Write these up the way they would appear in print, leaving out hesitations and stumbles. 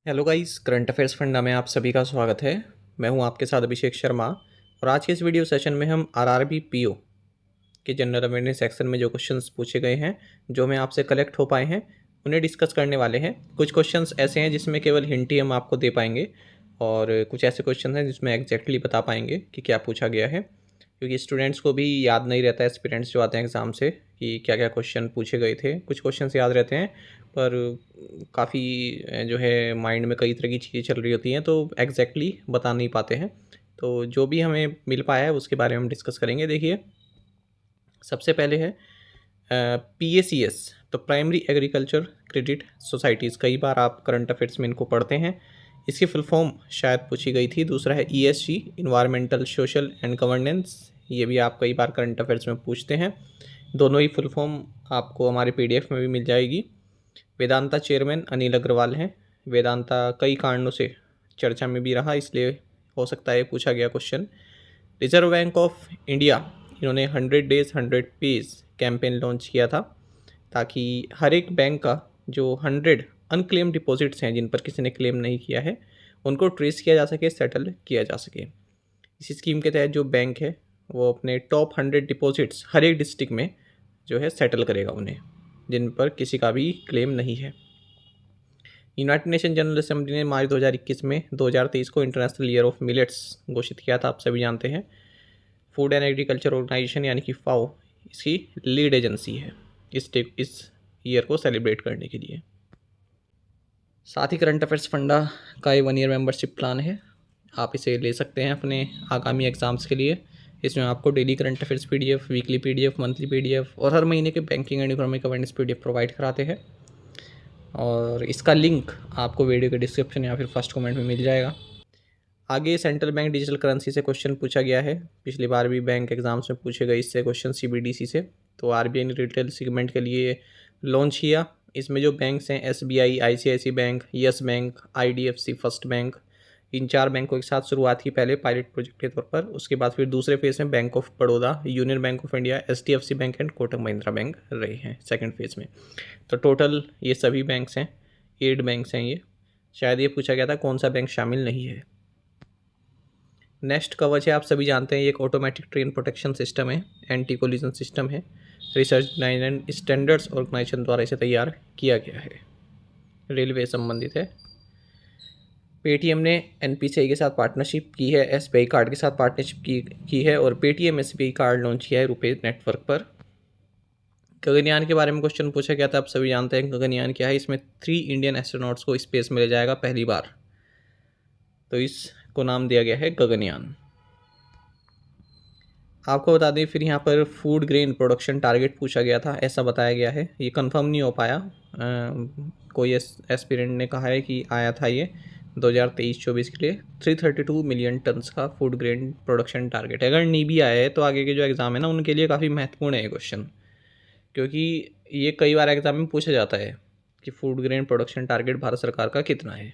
Hello guys, current affairs funda में आप सभी का स्वागत है। मैं हूं आपके साथ अभिषेक शर्मा और आज के इस वीडियो सेशन में हम आरआरबी पीओ के जनरल अवेयरनेस सेक्शन में जो क्वेश्चंस पूछे गए हैं, जो हमें आपसे कलेक्ट हो पाए हैं, उन्हें डिस्कस करने वाले हैं। कुछ क्वेश्चंस ऐसे हैं जिसमें केवल हिंट ही हम आपको दे पाएंगे और कुछ ऐसे क्वेश्चन हैं जिसमें एग्जैक्टली बता पाएंगे कि क्या पूछा गया है, क्योंकि स्टूडेंट्स को भी याद नहीं रहता है, एस्पिरेंट्स जो आते हैं एग्ज़ाम से, कि क्या क्या क्वेश्चन पूछे गए थे। कुछ क्वेश्चन याद रहते हैं पर काफ़ी जो है माइंड में कई तरह की चीज़ें चल रही होती हैं, तो एग्जैक्टली बता नहीं पाते हैं। तो जो भी हमें मिल पाया है उसके बारे में हम डिस्कस करेंगे। देखिए, सबसे पहले है PACS, तो प्राइमरी एग्रीकल्चर क्रेडिट सोसाइटीज़। कई बार आप करंट अफेयर्स में इनको पढ़ते हैं। इसकी फुल फॉर्म शायद पूछी गई थी। दूसरा है ESG, environmental social and governance. ये भी आप कई बार करंट अफेयर्स में पूछते हैं। दोनों ही फुल फॉर्म आपको हमारे PDF में भी मिल जाएगी। वेदांता चेयरमैन अनिल अग्रवाल हैं। वेदांता कई कारणों से चर्चा में भी रहा, इसलिए हो सकता है पूछा गया question. Reserve bank of India, इन्होंने 100 डेज 100 पेज कैंपेन लॉन्च किया था, ताकि हर एक बैंक का जो 100 अनक्लेम डिपॉजिट्स हैं, जिन पर किसी ने क्लेम नहीं किया है, उनको ट्रेस किया जा सके, सेटल किया जा सके। इसी स्कीम के तहत जो बैंक है वो अपने टॉप 100 डिपॉजिट्स हर एक डिस्ट्रिक्ट में जो है सेटल करेगा उन्हें, जिन पर किसी का भी क्लेम नहीं है। यूनाइटेड नेशन जनरल असेंबली ने मार्च 2021 में 2023 को इंटरनेशनल ईयर ऑफ मिलेट्स घोषित किया था, आप सभी जानते हैं। फूड एंड एग्रीकल्चर ऑर्गेनाइजेशन यानी कि FAO इसकी लीड एजेंसी है इस ईयर को सेलिब्रेट करने के लिए। साथ ही करंट अफेयर्स फंडा का ये 1 ईयर मेंबरशिप प्लान है, आप इसे ले सकते हैं अपने आगामी एग्ज़ाम्स के लिए। इसमें आपको daily current affairs PDF, weekly PDF, monthly PDF और हर महीने के banking and economic awareness PDF provide कराते हैं। और इसका लिंक आपको वीडियो के डिस्क्रिप्शन या फिर फर्स्ट कमेंट में मिल जाएगा। आगे सेंट्रल बैंक डिजिटल करेंसी से क्वेश्चन पूछा गया है। पिछली बार भी बैंक एग्जाम्स में पूछे गए इससे क्वेश्चन CBDC से। तो RBI ने रिटेल सेगमेंट के लिए लॉन्च किया। इसमें जो बैंक्स हैं SBI, ICICI Bank, Yes Bank, IDFC First Bank, इन 4 बैंकों के साथ शुरुआत की पहले पायलट प्रोजेक्ट के तौर पर। उसके बाद फिर दूसरे फेज़ में bank of Baroda, union bank of India, HDFC bank and Kotak Mahindra bank रहे हैं सेकेंड फेज़ में। तो टोटल ये सभी बैंक्स हैं, 8 बैंक्स हैं ये। शायद ये पूछा गया था कौन सा बैंक शामिल नहीं है। नेक्स्ट कवच है, आप सभी जानते हैं, ये एक ऑटोमेटिक ट्रेन प्रोटेक्शन सिस्टम है, एंटी कोलिजन सिस्टम है। रिसर्च एंड स्टैंडर्ड्स ऑर्गेनाइजेशन द्वारा इसे तैयार किया गया है, रेलवे संबंधित है। पेटीएम ने NPCI के साथ पार्टनरशिप की है, SBI कार्ड के साथ पार्टनरशिप की है और पेटीएम SBI कार्ड लॉन्च किया है रुपे नेटवर्क पर। गगनयान के बारे में क्वेश्चन पूछा गया था, आप सभी जानते हैं गगनयान क्या है। इसमें 3 इंडियन एस्ट्रोनॉट्स को स्पेस में ले जाएगा पहली बार, तो इसको नाम दिया गया है गगनयान। आपको बता दें फिर यहाँ पर फूड ग्रेन प्रोडक्शन टारगेट पूछा गया था, ऐसा बताया गया है। ये कंफर्म नहीं हो पाया, कोई एस्पिरेंट ने कहा है कि आया था ये 2023-24 के लिए 332 मिलियन टन्स का फूड ग्रेन प्रोडक्शन टारगेट है। अगर नहीं भी आया है तो आगे के जो एग्ज़ाम है ना, उनके लिए काफ़ी महत्वपूर्ण है ये क्वेश्चन, क्योंकि ये कई बार एग्ज़ाम में पूछा जाता है कि food grain production target Bharat सरकार का कितना है।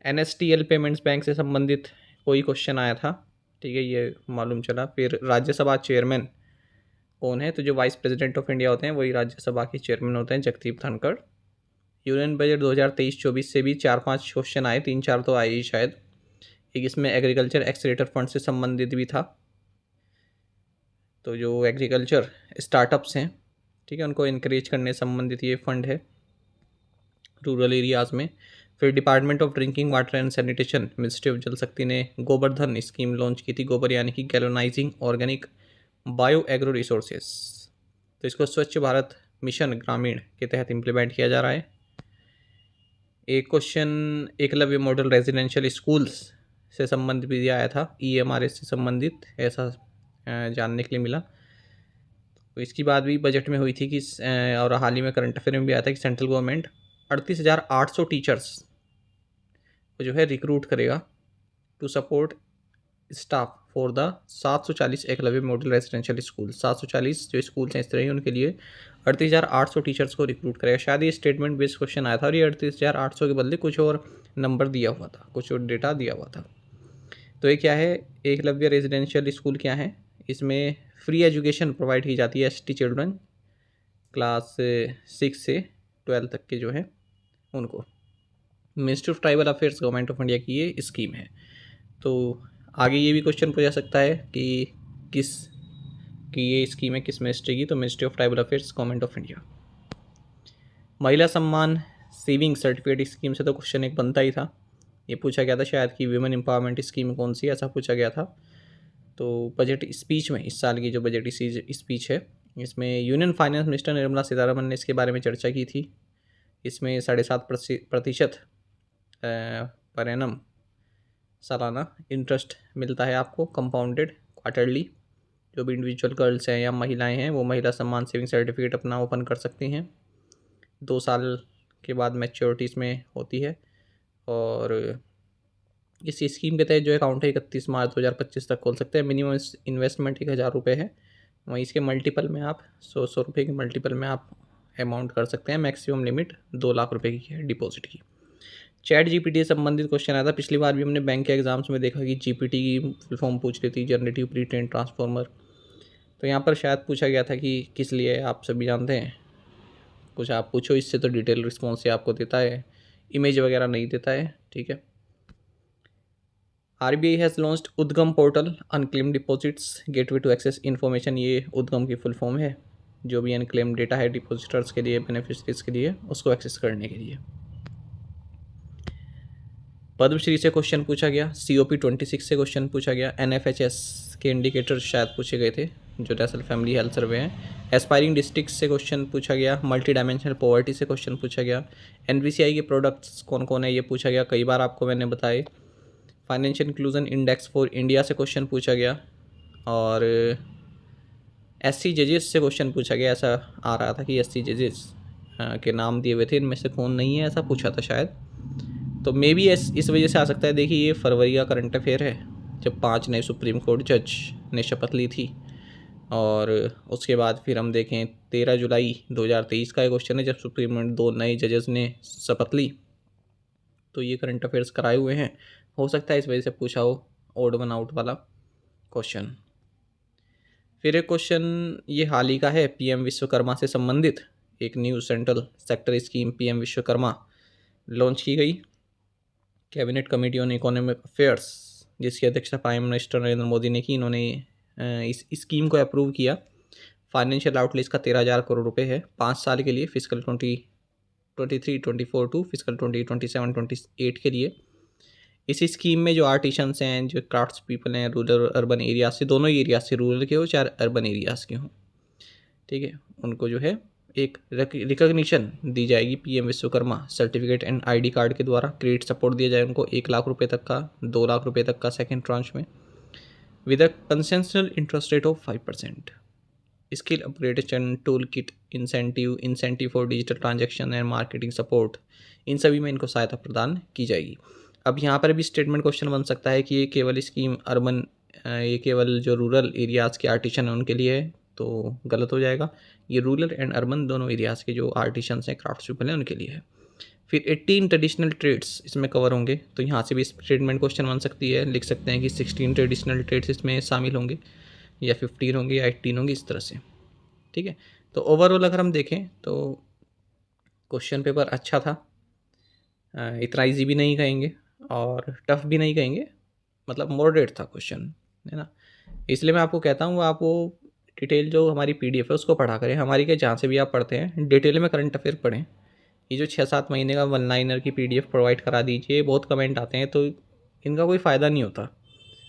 NSTL पेमेंट्स बैंक से संबंधित कोई क्वेश्चन आया था, ठीक है, ये मालूम चला। फिर राज्यसभा चेयरमैन कौन है, तो जो वाइस प्रेसिडेंट ऑफ इंडिया होते हैं वही राज्यसभा के चेयरमैन होते हैं, जगदीप धनखड़। यूनियन बजट 2023-24 से भी 4-5 क्वेश्चन आए, 3-4 तो आए ही शायद। एक इसमें एग्रीकल्चर एक्सीलेटर फंड से संबंधित भी था। तो जो एग्रीकल्चर स्टार्टअप्स हैं, ठीक है, उनको इनक्रेज करने संबंधित ये फंड है रूरल एरियाज़ में। फिर department of drinking water and sanitation, ministry of जल शक्ति ने गोबर्धन स्कीम लॉन्च की थी। गोबर यानी कि गैलोनाइजिंग ऑर्गेनिक बायो एग्रो रिसोर्सेस, तो इसको स्वच्छ भारत मिशन ग्रामीण के तहत इम्प्लीमेंट किया जा रहा है। एक question Eklavya model residential schools से संबंधित भी आया था, EMRS से संबंधित, ऐसा जानने के लिए मिला। तो इसकी बात भी बजट में हुई थी कि और हाल ही में करंट अफेयर में भी आया था कि सेंट्रल गवर्नमेंट 38,800 टीचर्स को जो है रिक्रूट करेगा to support staff for the 740 Eklavya model residential school. 740 जो स्कूल्स हैं इस तरह ही, उनके लिए 38,800 टीचर्स को रिक्रूट करेगा। शायद ये स्टेटमेंट बेस्ड क्वेश्चन आया था और ये 38,800 के बदले कुछ और नंबर दिया हुआ था, कुछ और डेटा दिया हुआ था। तो ये क्या है, एकलव्य रेजिडेंशियल स्कूल क्या है, इसमें फ्री एजुकेशन प्रोवाइड की जाती है ST चिल्ड्रन क्लास 6 से 12 तक के जो है उनको। Ministry of tribal affairs government of India की ये स्कीम है। तो आगे ये भी क्वेश्चन पूछा सकता है कि किस कि ये स्कीम है किस मिनिस्ट्री की, तो ministry of tribal affairs government of India. महिला सम्मान सेविंग सर्टिफिकेट स्कीम से तो क्वेश्चन एक बनता ही था, ये पूछा गया था शायद कि वुमेन एम्पावरमेंट स्कीम कौन सी, ऐसा पूछा गया था। तो बजट स्पीच में, इस साल की जो बजट स्पीच है, इसमें union finance minister Nirmala Sitharaman ने इसके बारे में चर्चा की थी। इसमें 7.5% पर एनम सालाना इंटरेस्ट मिलता है आपको, कंपाउंडेड क्वार्टरली। जो भी इंडिविजुअल गर्ल्स हैं या महिलाएं हैं वो महिला सम्मान सेविंग सर्टिफिकेट अपना ओपन कर सकती हैं। 2 साल के बाद मैच्योरिटीज़ में होती है। और इस स्कीम के तहत जो अकाउंट है 31 मार्च 2025 तक खोल सकते हैं। मिनिमम इन्वेस्टमेंट 1000 रुपये है। वहीं इसके मल्टीपल में आप 100 रुपये के मल्टीपल में आप अमाउंट कर सकते हैं। मैक्सिमम लिमिट 2 लाख रुपये की है डिपॉजिट की। चैट जीपीटी से संबंधित क्वेश्चन आया था, पिछली बार भी हमने बैंक के एग्जाम्स में देखा कि जीपीटी की फुल फॉर्म पूछ रही थी, जनरेटिव प्री ट्रेन ट्रांसफॉर्मर। तो यहाँ पर शायद पूछा गया था कि किस लिए, आप सभी जानते हैं। कुछ आप पूछो, इससे तो डिटेल रिस्पॉन्स ही आपको देता है, इमेज वगैरह नहीं देता है। ठीक है। RBI has launched Udgam portal unclaimed deposits gateway to access information. ये उद्गम की फुल फॉर्म है, जो भी अनक्लेम डेटा है डिपॉजिटर्स के लिए, बेनिफिशरीज के लिए, उसको एक्सेस करने के लिए। पद्मश्री से क्वेश्चन पूछा गया। COP 26 से क्वेश्चन पूछा गया। NFHS के इंडिकेटर्स शायद पूछे गए थे, जो नेशनल फैमिली हेल्थ सर्वे हैं। एस्पायरिंग डिस्ट्रिक्ट से क्वेश्चन पूछा गया। मल्टी डायमेंशनल पॉवर्टी से क्वेश्चन पूछा गया। NPCI के प्रोडक्ट्स कौन कौन है ये पूछा गया, कई बार आपको मैंने बताए। Financial inclusion index for India से क्वेश्चन पूछा गया। और SC जजेस से क्वेश्चन पूछा गया। ऐसा आ रहा था कि SC जजेस के नाम दिए हुए थे, इनमें से कौन नहीं है, ऐसा पूछा था शायद। तो मे बी इस वजह से आ सकता है। देखिए, ये फरवरी का करंट अफेयर है, जब 5 नए सुप्रीम कोर्ट जज ने शपथ ली थी। और उसके बाद फिर हम देखें 13 जुलाई 2023 का एक क्वेश्चन है, जब सुप्रीम कोर्ट 2 नए जजेस ने शपथ ली। तो ये करंट अफेयर्स कराए हुए हैं, हो सकता है इस वजह से पूछा हो, ओड वन आउट वाला क्वेश्चन। फिर एक क्वेश्चन ये हाल ही का है, PM विश्वकर्मा से संबंधित एक new central sector scheme PM Vishwakarma launch की गई। Cabinet committee on economic affairs, जिसकी अध्यक्षता प्राइम मिनिस्टर नरेंद्र मोदी ने की, इन्होंने इस स्कीम को अप्रूव किया। फाइनेंशियल आउटले इसका 13,000 करोड़ रुपए है 5 साल के लिए, फिजिकल 2023-24 टू फिजिकल 2027-28 के लिए। इस स्कीम में जो आर्टिशंस हैं, जो क्राफ्ट्स पीपल हैं, रूरल अर्बन एरियाज से, दोनों ही एरियाज से, रूरल के हो चाहे अर्बन एरियाज़ के हों, ठीक है, उनको जो है एक रिकॉग्निशन दी जाएगी PM Vishwakarma certificate and ID card के द्वारा। क्रेडिट सपोर्ट दिया जाए उनको 1 लाख रुपए तक का, 2 लाख रुपए तक का सेकेंड ट्रांच में, with a concessional interest rate of 5%। Skill upgradation tool kit, incentive for digital transaction and marketing support, इन सभी में इनको सहायता प्रदान की जाएगी। अब यहाँ पर भी स्टेटमेंट क्वेश्चन बन सकता है कि ये केवल स्कीम ये केवल जो रूरल एरियाज़ के आर्टिशन हैं उनके लिए है, तो गलत हो जाएगा। ये रूरल एंड अर्बन दोनों एरियाज़ के जो आर्टिशंस हैं, क्राफ्ट्स पीपल हैं, उनके लिए है। फिर 18 ट्रेडिशनल ट्रेड्स इसमें कवर होंगे, तो यहाँ से भी स्टेटमेंट क्वेश्चन बन सकती है। लिख सकते हैं कि 16 ट्रेडिशनल ट्रेड्स इसमें शामिल होंगे, या 15 होंगे, या 18 होंगे, इस तरह से। ठीक है। तो ओवरऑल अगर हम देखें तो क्वेश्चन पेपर अच्छा था, इतना ईजी भी नहीं कहेंगे और टफ भी नहीं कहेंगे, मतलब मॉडरेट था क्वेश्चन, है ना। इसलिए मैं आपको कहता हूँ आप वो डिटेल जो हमारी PDF है उसको पढ़ा करें। हमारी क्या, जहाँ से भी आप पढ़ते हैं डिटेल में करंट अफेयर पढ़ें। ये जो 6-7 महीने का 1 लाइनर की PDF प्रोवाइड करा दीजिए, बहुत कमेंट आते हैं, तो इनका कोई फ़ायदा नहीं होता।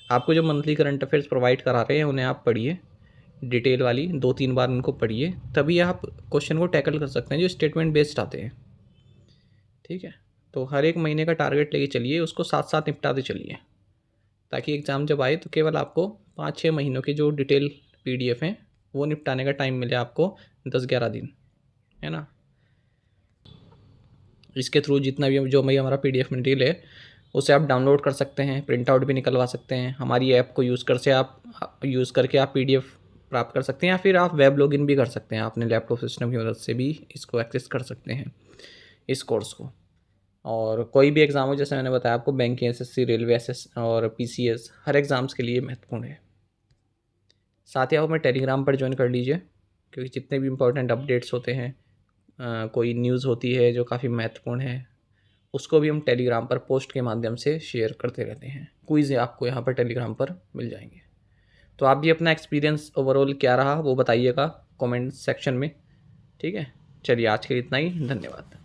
आपको जो मंथली करंट अफेयर्स प्रोवाइड करा रहे हैं उन्हें आप पढ़िए, डिटेल वाली 2-3 बार उनको पढ़िए, तभी आप क्वेश्चन को टैकल कर सकते हैं जो स्टेटमेंट बेस्ड आते हैं। ठीक है। तो हर एक महीने का टारगेट लेके चलिए, उसको साथ साथ निपटाते चलिए, ताकि एग्ज़ाम जब आए तो केवल आपको 5-6 महीनों के जो डिटेल PDF हैं वो निपटाने का टाइम मिले आपको 10-11 दिन, है ना। इसके थ्रू जितना भी जो भी हमारा PDF मटेरियल है उसे आप डाउनलोड कर सकते हैं, प्रिंट आउट भी निकलवा सकते हैं। हमारी ऐप को यूज़ करके आप PDF प्राप्त कर सकते हैं, या फिर आप वेब लॉगिन भी कर सकते हैं, अपने लैपटॉप सिस्टम की मदद से भी इसको एक्सेस कर सकते हैं, इस कोर्स को। और कोई भी एग्ज़ाम हो, जैसे मैंने बताया आपको, बैंकिंग, SSC, रेलवे और PCS, हर एग्ज़ाम्स के लिए महत्वपूर्ण है। साथ ही आप हमें टेलीग्राम पर ज्वाइन कर लीजिए, क्योंकि जितने भी इंपॉर्टेंट अपडेट्स होते हैं, कोई न्यूज़ होती है जो काफ़ी महत्वपूर्ण है, उसको भी हम टेलीग्राम पर पोस्ट के माध्यम से शेयर करते रहते हैं। क्विज़ आपको यहाँ पर टेलीग्राम पर मिल जाएंगे। तो आप भी अपना एक्सपीरियंस ओवरऑल क्या रहा वो बताइएगा कमेंट सेक्शन में। ठीक है, चलिए आज के लिए इतना ही, धन्यवाद।